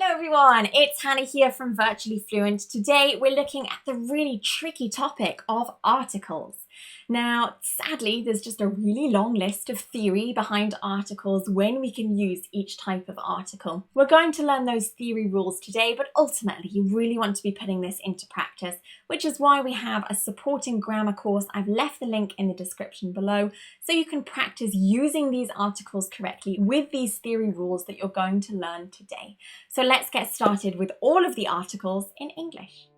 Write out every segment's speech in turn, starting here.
Hello everyone, it's Hannah here from Virtually Fluent. Today we're looking at the really tricky topic of articles. Now, sadly, there's just a really long list of theory behind articles when we can use each type of article. We're going to learn those theory rules today, but ultimately you really want to be putting this into practice, which is why we have a supporting grammar course. I've left the link in the description below so you can practice using these articles correctly with these theory rules that you're going to learn today. So let's get started with all of the articles in English.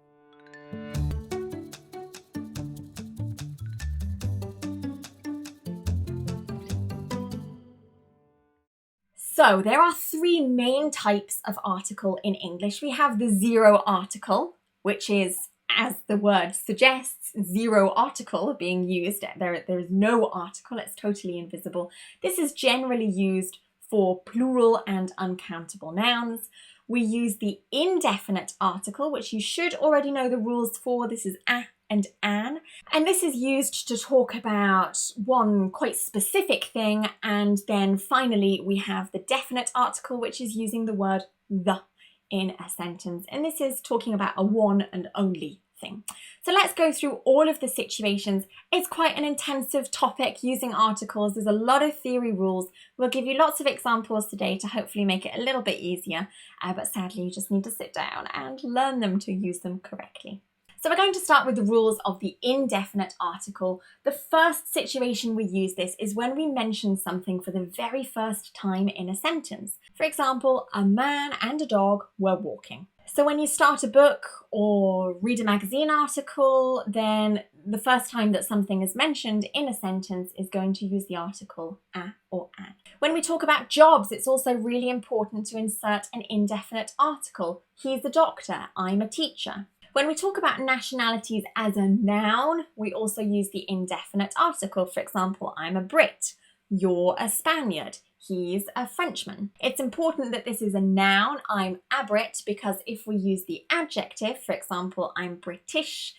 So there are three main types of article in English. We have the zero article, which is, as the word suggests, zero article being used. There is no article, it's totally invisible. This is generally used for plural and uncountable nouns. We use the indefinite article, which you should already know the rules for. This is a and an. And this is used to talk about one quite specific thing. And then finally, we have the definite article, which is using the word the in a sentence. And this is talking about a one and only thing. So let's go through all of the situations. It's quite an intensive topic using articles. There's a lot of theory rules. We'll give you lots of examples today to hopefully make it a little bit easier. But sadly, you just need to sit down and learn them to use them correctly. So we're going to start with the rules of the indefinite article. The first situation we use this is when we mention something for the very first time in a sentence. For example, a man and a dog were walking. So when you start a book or read a magazine article, then the first time that something is mentioned in a sentence is going to use the article a or an. When we talk about jobs, it's also really important to insert an indefinite article. He's a doctor, I'm a teacher. When we talk about nationalities as a noun, we also use the indefinite article. For example, I'm a Brit, you're a Spaniard, he's a Frenchman. It's important that this is a noun, I'm a Brit, because if we use the adjective, for example, I'm British,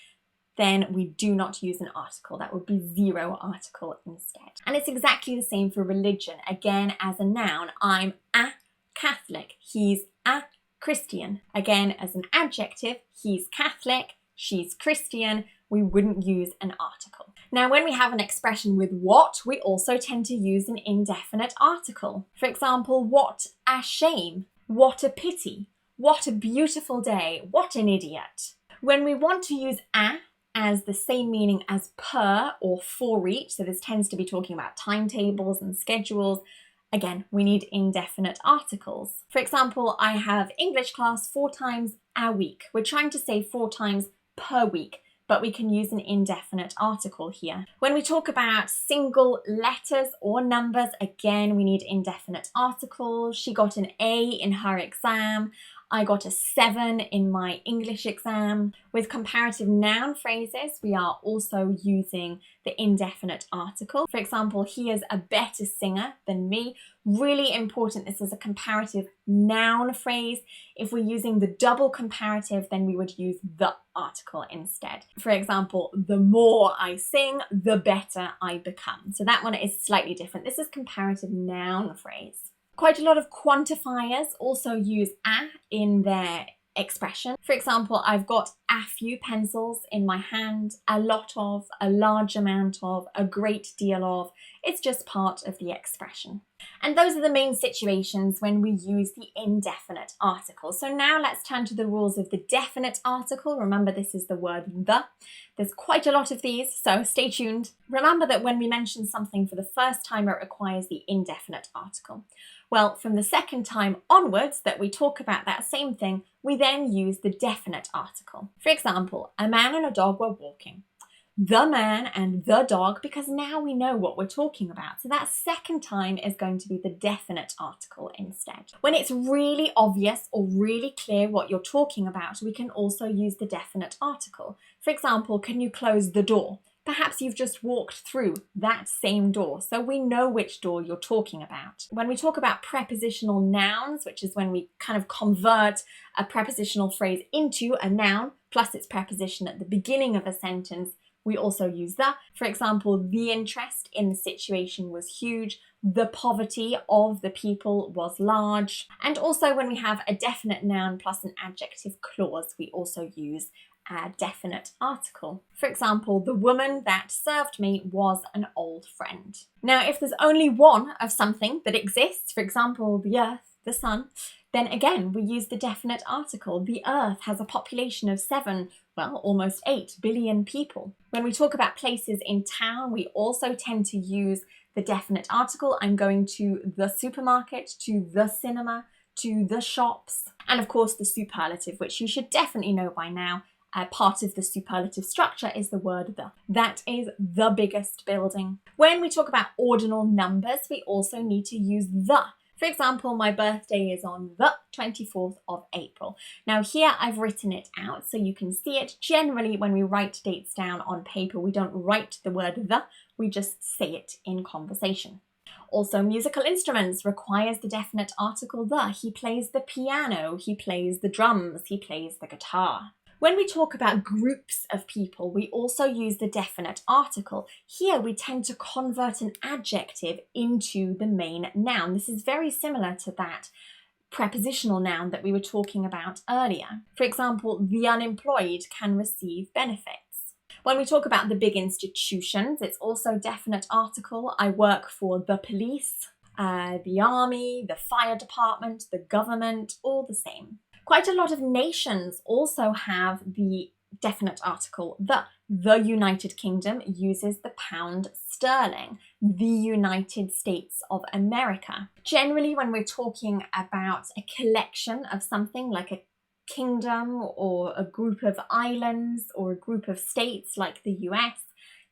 then we do not use an article. That would be zero article instead. And it's exactly the same for religion. Again, as a noun, I'm a Catholic, he's a Christian. Again, as an adjective, he's Catholic, she's Christian. We wouldn't use an article. Now, when we have an expression with what, we also tend to use an indefinite article. For example, what a shame, what a pity, what a beautiful day, what an idiot. When we want to use a as the same meaning as per or for each, so this tends to be talking about timetables and schedules, again, we need indefinite articles. For example, I have English class 4 times a week. We're trying to say 4 times per week, but we can use an indefinite article here. When we talk about single letters or numbers, again, we need indefinite articles. She got an A in her exam. I got a 7 in my English exam. With comparative noun phrases, we are also using the indefinite article. For example, he is a better singer than me. Really important, this is a comparative noun phrase. If we're using the double comparative, then we would use the article instead. For example, the more I sing, the better I become. So that one is slightly different. This is comparative noun phrase. Quite a lot of quantifiers also use a in their expression. For example, I've got a few pencils in my hand, a lot of, a large amount of, a great deal of. It's just part of the expression. And those are the main situations when we use the indefinite article. So now let's turn to the rules of the definite article. Remember, this is the word the. There's quite a lot of these, so stay tuned. Remember that when we mention something for the first time, it requires the indefinite article. Well, from the second time onwards that we talk about that same thing, we then use the definite article. For example, a man and a dog were walking. The man and the dog, because now we know what we're talking about. So that second time is going to be the definite article instead. When it's really obvious or really clear what you're talking about, we can also use the definite article. For example, can you close the door? Perhaps you've just walked through that same door, so we know which door you're talking about. When we talk about prepositional nouns, which is when we kind of convert a prepositional phrase into a noun, plus its preposition at the beginning of a sentence, we also use the. For example, the interest in the situation was huge. The poverty of the people was large. And also when we have a definite noun plus an adjective clause, we also use a definite article. For example, the woman that served me was an old friend. Now, if there's only one of something that exists, for example, the earth, the sun, then again, we use the definite article. The earth has a population of 7, well, almost 8 billion people. When we talk about places in town, we also tend to use the definite article. I'm going to the supermarket, to the cinema, to the shops, and of course the superlative, which you should definitely know by now. Part of the superlative structure is the word the. That is the biggest building. When we talk about ordinal numbers, we also need to use the. For example, my birthday is on the 24th of April. Now here I've written it out so you can see it. Generally, when we write dates down on paper, we don't write the word the, we just say it in conversation. Also, musical instruments requires the definite article the. He plays the piano, he plays the drums, he plays the guitar. When we talk about groups of people, we also use the definite article. Here we tend to convert an adjective into the main noun. This is very similar to that prepositional noun that we were talking about earlier. For example, the unemployed can receive benefits. When we talk about the big institutions, it's also definite article. I work for the police, the army, the fire department, the government, all the same. Quite a lot of nations also have the definite article the. The United Kingdom uses the pound sterling. The United States of America. Generally, when we're talking about a collection of something like a kingdom or a group of islands or a group of states like the US,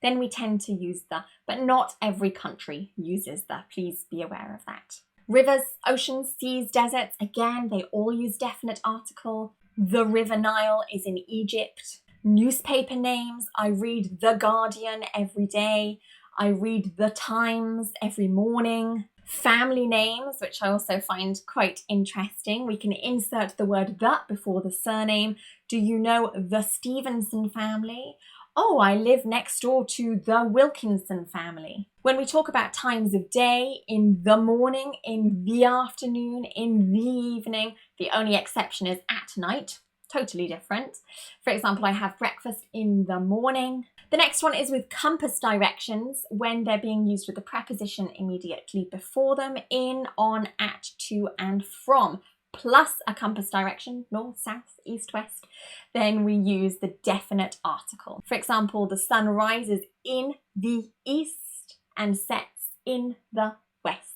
then we tend to use the, but not every country uses the. Please be aware of that. Rivers, oceans, seas, deserts, again, they all use definite article. The River Nile is in Egypt. Newspaper names, I read The Guardian every day. I read The Times every morning. Family names, which I also find quite interesting. We can insert the word the before the surname. Do you know the Stevenson family? Oh, I live next door to the Wilkinson family. When we talk about times of day, in the morning, in the afternoon, in the evening, the only exception is at night. Totally different. For example, I have breakfast in the morning. The next one is with compass directions when they're being used with the preposition immediately before them, in, on, at, to, and from, plus a compass direction, north, south, east, west, then we use the definite article. For example, the sun rises in the east and sets in the west.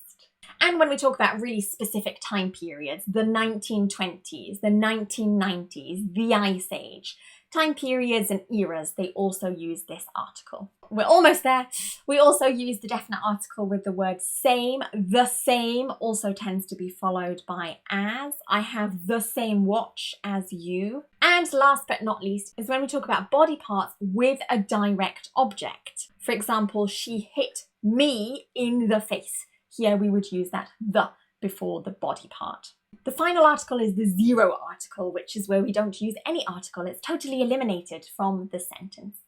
And when we talk about really specific time periods, the 1920s, the 1990s, the Ice Age, time periods and eras, they also use this article. We're almost there. We also use the definite article with the word same. The same also tends to be followed by as. I have the same watch as you. And last but not least is when we talk about body parts with a direct object. For example, she hit me in the face. Here we would use that the before the body part. The final article is the zero article, which is where we don't use any article. It's totally eliminated from the sentence.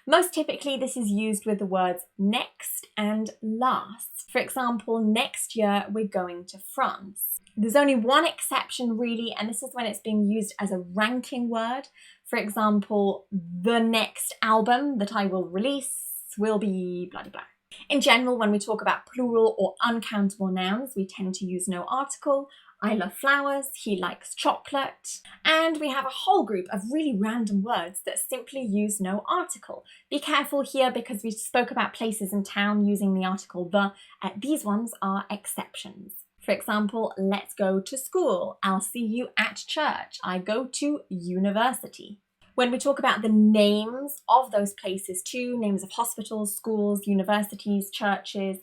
Most typically, this is used with the words next and last. For example, next year we're going to France. There's only one exception really, and this is when it's being used as a ranking word. For example, the next album that I will release will be blah blah blah. In general, when we talk about plural or uncountable nouns, we tend to use no article. I love flowers, he likes chocolate. And we have a whole group of really random words that simply use no article. Be careful here because we spoke about places in town using the article the. These ones are exceptions. For example, let's go to school. I'll see you at church. I go to university. When we talk about the names of those places too, names of hospitals, schools, universities, churches,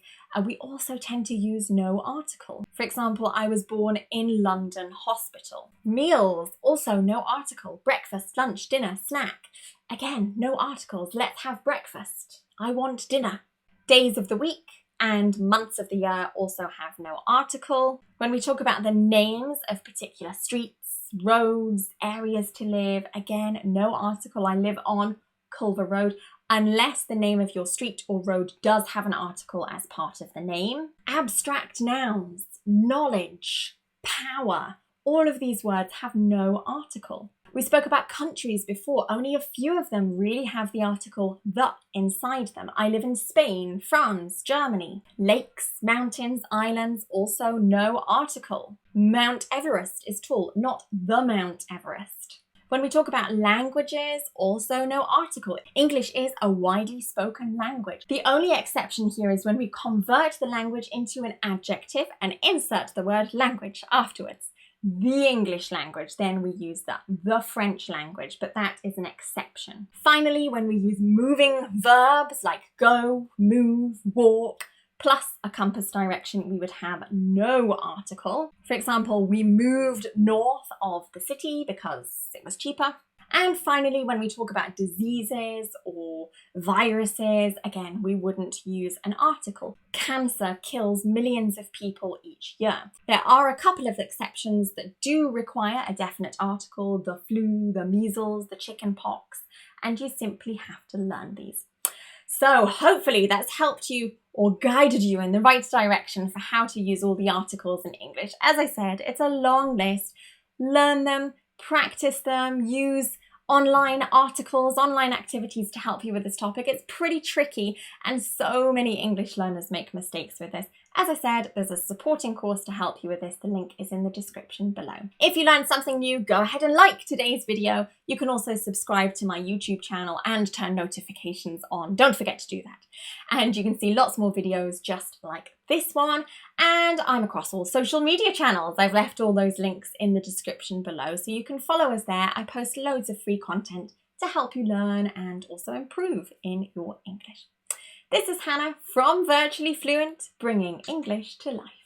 we also tend to use no article. For example, I was born in London Hospital. Meals, also no article. Breakfast, lunch, dinner, snack. Again, no articles. Let's have breakfast. I want dinner. Days of the week and months of the year also have no article. When we talk about the names of particular streets, roads, areas to live, again, no article. I live on Culver Road. unless the name of your street or road does have an article as part of the name. Abstract nouns, knowledge, power, all of these words have no article. We spoke about countries before. Only a few of them really have the article the inside them. I live in Spain, France, Germany. Lakes, mountains, islands, also no article. Mount Everest is tall, not the Mount Everest. When we talk about languages, also no article. English is a widely spoken language. The only exception here is when we convert the language into an adjective and insert the word language afterwards. The English language, then we use the French language, but that is an exception. Finally, when we use moving verbs like go, move, walk, plus a compass direction, we would have no article. For example, we moved north of the city because it was cheaper. And finally, when we talk about diseases or viruses, again, we wouldn't use an article. Cancer kills millions of people each year. There are a couple of exceptions that do require a definite article: the flu, the measles, the chicken pox, and you simply have to learn these. So hopefully that's helped you or guided you in the right direction for how to use all the articles in English. As I said, it's a long list. Learn them, practice them, use online articles, online activities to help you with this topic. It's pretty tricky and so many English learners make mistakes with this. As I said, there's a supporting course to help you with this. The link is in the description below. If you learned something new, go ahead and like today's video. You can also subscribe to my YouTube channel and turn notifications on. Don't forget to do that. And you can see lots more videos just like this one. And I'm across all social media channels. I've left all those links in the description below, so you can follow us there. I post loads of free content to help you learn and also improve in your English. This is Hannah from Virtually Fluent, bringing English to life.